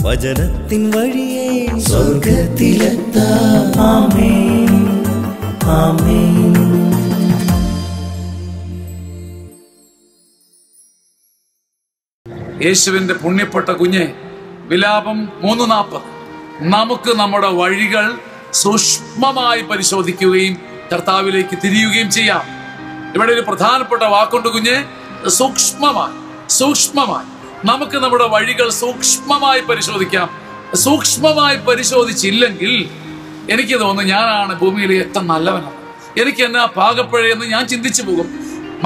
വചനത്തിൻ വഴിയേ സ്വർഗ്ഗത്തിലെത്താം. ആമേൻ, ആമേൻ. യേശുവിന്റെ പുണ്യപ്പെട്ട കുഞ്ഞെ, വിലാപം 3:40. നമുക്ക് നമ്മുടെ വഴികൾ സൂക്ഷ്മമായി പരിശോധിക്കുകയും കർത്താവിലേക്ക് തിരിയുകയും ചെയ്യാം. ഇവിടെ ഒരു പ്രധാനപ്പെട്ട വാക്കുണ്ട് കുഞ്ഞെ, സൂക്ഷ്മമായി. സൂക്ഷ്മമായി നമുക്ക് നമ്മുടെ വഴികൾ സൂക്ഷ്മമായി പരിശോധിക്കാം. സൂക്ഷ്മമായി പരിശോധിച്ചില്ലെങ്കിൽ എനിക്ക് തോന്നുന്നു ഞാനാണ് ഭൂമിയിലെ ഏറ്റവും നല്ലവനാണ്, എനിക്ക് എന്നാ പാകപ്പഴയെന്ന് ഞാൻ ചിന്തിച്ചു പോകും.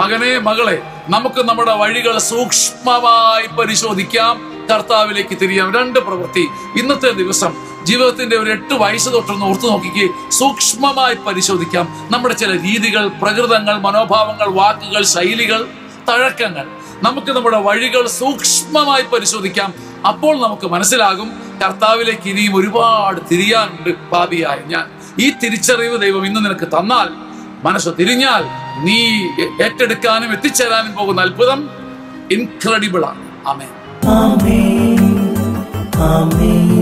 മകനെ, മകളെ, നമുക്ക് നമ്മുടെ വഴികൾ സൂക്ഷ്മമായി പരിശോധിക്കാം, കർത്താവിലേക്ക് തിരിയാം. 2 പ്രവൃത്തി ഇന്നത്തെ ദിവസം ജീവിതത്തിന്റെ ഒരു 8 വയസ്സ് തൊട്ടൊന്ന് ഓർത്തു നോക്കിക്കേ. സൂക്ഷ്മമായി പരിശോധിക്കാം നമ്മുടെ ചില രീതികൾ, പ്രകൃതങ്ങൾ, മനോഭാവങ്ങൾ, വാക്കുകൾ, ശൈലികൾ, തഴക്കങ്ങൾ. നമുക്ക് നമ്മുടെ വഴികൾ സൂക്ഷ്മമായി പരിശോധിക്കാം. അപ്പോൾ നമുക്ക് മനസ്സിലാകും കർത്താവിലേക്ക് ഇനിയും ഒരുപാട് തിരിയാനുണ്ട് പാപിയായ ഞാൻ. ഈ തിരിച്ചറിവ് ദൈവം ഇന്ന് നിനക്ക് തന്നാൽ, മനസ്സ് തിരിഞ്ഞാൽ, നീ ഏറ്റെടുക്കാനും എത്തിച്ചേരാനും പോകുന്ന അത്ഭുതം ഇൻക്രെഡിബിൾ ആണ്. ആമേൻ, ആമേൻ, ആമേൻ.